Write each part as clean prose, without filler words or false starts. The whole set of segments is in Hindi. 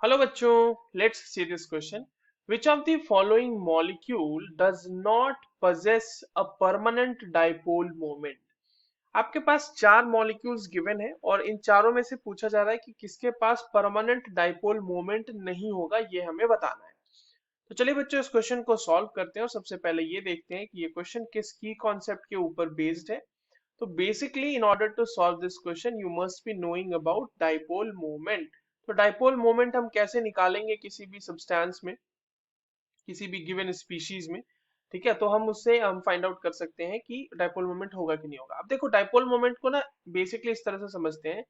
हेलो बच्चों, let's see this question. Which of the following molecule does not possess a permanent dipole moment? आपके पास चार मॉलिक्यूल्स गिवन है और इन चारों में से पूछा जा रहा है कि किसके पास परमानेंट डाइपोल मोमेंट नहीं होगा, ये हमें बताना है. तो चलिए बच्चों, इस क्वेश्चन को सॉल्व करते हैं और सबसे पहले ये देखते हैं कि ये क्वेश्चन किस की कॉन्सेप्ट के ऊपर बेस्ड है. तो basically in order to solve this question you must be knowing about dipole moment. तो डाइपोल मोमेंट हम कैसे निकालेंगे किसी भी सब्सटेंस में, किसी भी गिवन स्पीशीज में. ठीक है, तो हम उससे हम फाइंड आउट कर सकते हैं कि डाइपोल मोमेंट होगा कि नहीं होगा. अब देखो, डाइपोल मोमेंट को ना बेसिकली इस तरह से समझते हैं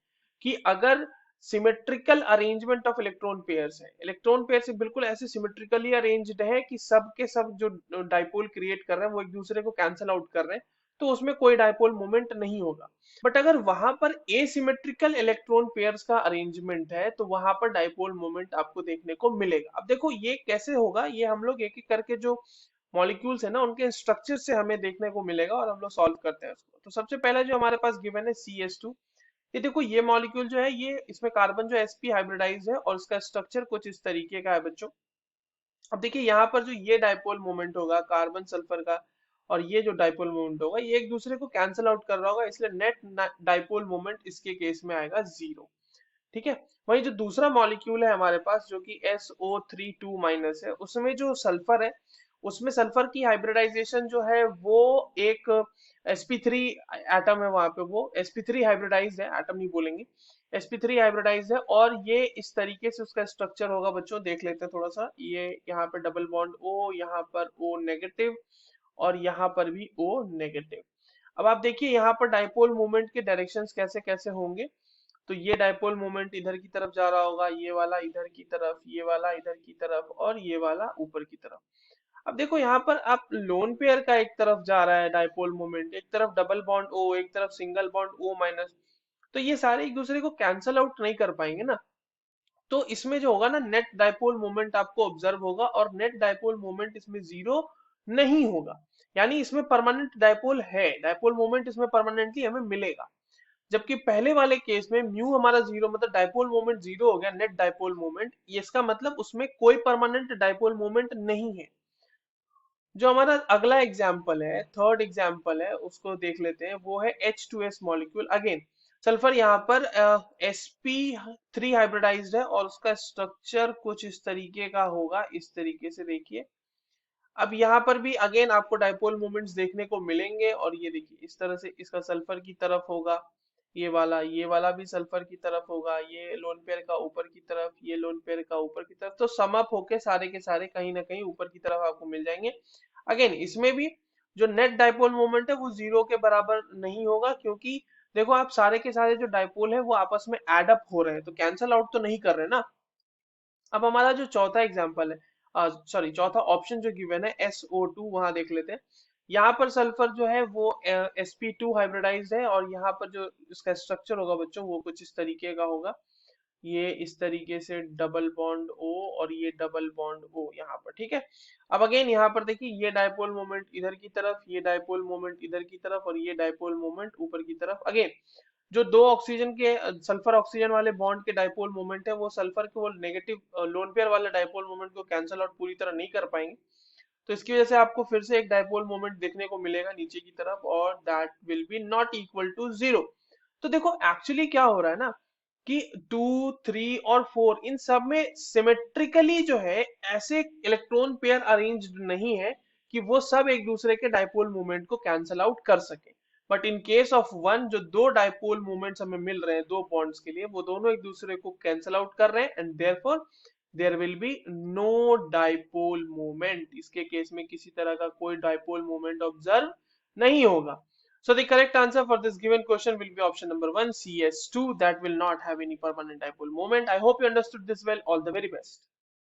कि अगर symmetrical arrangement of electron pairs है, इलेक्ट्रॉन पेयर बिल्कुल ऐसे सिमेट्रिकली अरेंज्ड है कि सब के सब जो डाइपोल क्रिएट कर रहे हैं वो एक दूसरे को कैंसल आउट कर रहे हैं, तो उसमें कोई डाइपोल मोमेंट नहीं होगा. बट अगर वहां पर एसिमेट्रिकल इलेक्ट्रॉन पेयर्स का अरेंजमेंट है तो वहां पर डाइपोल मोमेंट आपको देखने को मिलेगा. अब देखो ये कैसे होगा, ये हम लोग एक एक करके जो मॉलिक्यूल्स है ना उनके स्ट्रक्चर से हमें देखने को मिलेगा और हम लोग सॉल्व करते हैं उसको. तो सबसे पहले जो हमारे पास गिवन है CS2. ये देखो, ये मॉलिक्यूल जो है, ये इसमें कार्बन जो sp हाइब्रिडाइज है और इसका स्ट्रक्चर कुछ इस तरीके का है बच्चों. अब देखिए यहाँ पर जो ये डाइपोल मोमेंट होगा कार्बन सल्फर का और ये जो डाइपोल मोमेंट होगा, ये एक दूसरे को कैंसिल आउट कर रहा होगा, इसलिए नेट डाइपोल मोमेंट इसके केस में आएगा 0. ठीक है. वही जो दूसरा मॉलिक्यूल है हमारे पास जो कि SO32- है, उसमें जो सल्फर है, उसमें सल्फर की हाइब्रिडाइजेशन जो है वो एक sp3 एटम है, वहां पे वो sp3 हाइब्रिडाइज है, एटम नहीं बोलेंगे, sp3 हाइब्रिडाइज है. और ये इस तरीके से उसका स्ट्रक्चर होगा बच्चों, देख लेते हैं थोड़ा सा. ये यहाँ पे डबल बॉन्ड O, यहाँ पर O नेगेटिव और यहाँ पर भी O नेगेटिव. अब आप देखिए यहाँ पर डाइपोल मोमेंट के डायरेक्शंस कैसे कैसे होंगे. तो ये डाइपोल मोमेंट इधर की तरफ जा रहा होगा, ये वाला इधर की तरफ, ये वाला इधर की तरफ और ये वाला ऊपर की तरफ. अब देखो यहाँ पर आप लोन पेयर का एक तरफ जा रहा है डाइपोल मोमेंट, एक तरफ डबल बॉन्ड O, एक तरफ सिंगल बॉन्ड O-. तो ये सारे एक दूसरे को कैंसल आउट नहीं कर पाएंगे ना. तो इसमें जो होगा ना, नेट डाइपोल मोमेंट आपको ऑब्जर्व होगा और नेट डाइपोल मोमेंट इसमें 0 नहीं होगा. यानी इसमें परमानेंट डाइपोल है, डाइपोल मोमेंट इसमें परमानेंटली हमें मिलेगा. जबकि पहले वाले केस में म्यू हमारा 0, मतलब डाइपोल मोमेंट 0 हो गया, नेट डाइपोल मोमेंट, इसका मतलब उसमें कोई परमानेंट डाइपोल मोमेंट नहीं है. जो हमारा अगला एग्जाम्पल है, थर्ड एग्जाम्पल है, उसको देख लेते हैं. वो है H2S मॉलिक्यूल. अगेन सल्फर यहाँ पर sp3 हाइब्रिडाइज्ड है और उसका स्ट्रक्चर कुछ इस तरीके का होगा, इस तरीके से देखिए. अब यहाँ पर भी अगेन आपको डाइपोल मोमेंट्स देखने को मिलेंगे और ये देखिए इस तरह से इसका सल्फर की तरफ होगा, ये वाला भी सल्फर की तरफ होगा, ये लोन पेयर का ऊपर की तरफ, ये लोन पेयर का ऊपर की तरफ. तो सम अप होके सारे के सारे कहीं ना कहीं ऊपर की तरफ आपको मिल जाएंगे. अगेन इसमें भी जो नेट डाइपोल मोमेंट है वो 0 के बराबर नहीं होगा, क्योंकि देखो आप सारे के सारे जो डाइपोल है वो आपस में एड अप हो रहे हैं, तो कैंसल आउट तो नहीं कर रहे ना. अब हमारा जो चौथा एग्जाम्पल है, सॉरी चौथा ऑप्शन जो गिवन है SO2, वहां देख लेते हैं. यहाँ पर सल्फर जो है वो sp2 हाइब्रिडाइज्ड है और यहाँ पर जो इसका स्ट्रक्चर होगा बच्चों वो कुछ इस तरीके का होगा. ये इस तरीके से डबल बॉन्ड O और ये डबल बॉन्ड O यहाँ पर. ठीक है. अब अगेन यहाँ पर देखिए ये डाइपोल मोमेंट इधर की तरफ, ये डाइपोल मोमेंट इधर की तरफ और ये डाइपोल मोमेंट ऊपर की तरफ. अगेन जो दो ऑक्सीजन के सल्फर ऑक्सीजन वाले बॉन्ड के डाइपोल मोमेंट है वो सल्फर के वो नेगेटिव लोन पेयर वाले डाइपोल मोमेंट को कैंसल आउट पूरी तरह नहीं कर पाएंगे. तो इसकी वजह से आपको फिर से एक डाइपोल मोमेंट देखने को मिलेगा नीचे की तरफ और that will be not equal to 0. तो देखो एक्चुअली क्या हो रहा है ना कि 2, 3 और 4 इन सब में सिमेट्रिकली जो है ऐसे इलेक्ट्रॉन पेयर अरेंज्ड नहीं है कि वो सब एक दूसरे के डाइपोल मूवमेंट को कैंसल आउट कर सके. But in case of one, जो दो डाइपोल मूवमेंट्स हमें मिल रहे हैं दो बॉन्ड्स के लिए, वो दोनों एक दूसरे को कैंसल आउट कर रहे हैं and therefore there will be no dipole movement. इसके केस में किसी तरह का कोई डाइपोल मूवमेंट ऑब्जर्व नहीं होगा. So the correct answer for this given question will be option number 1, CS2, that will not have any permanent dipole moment. I hope you understood this well. All the very best.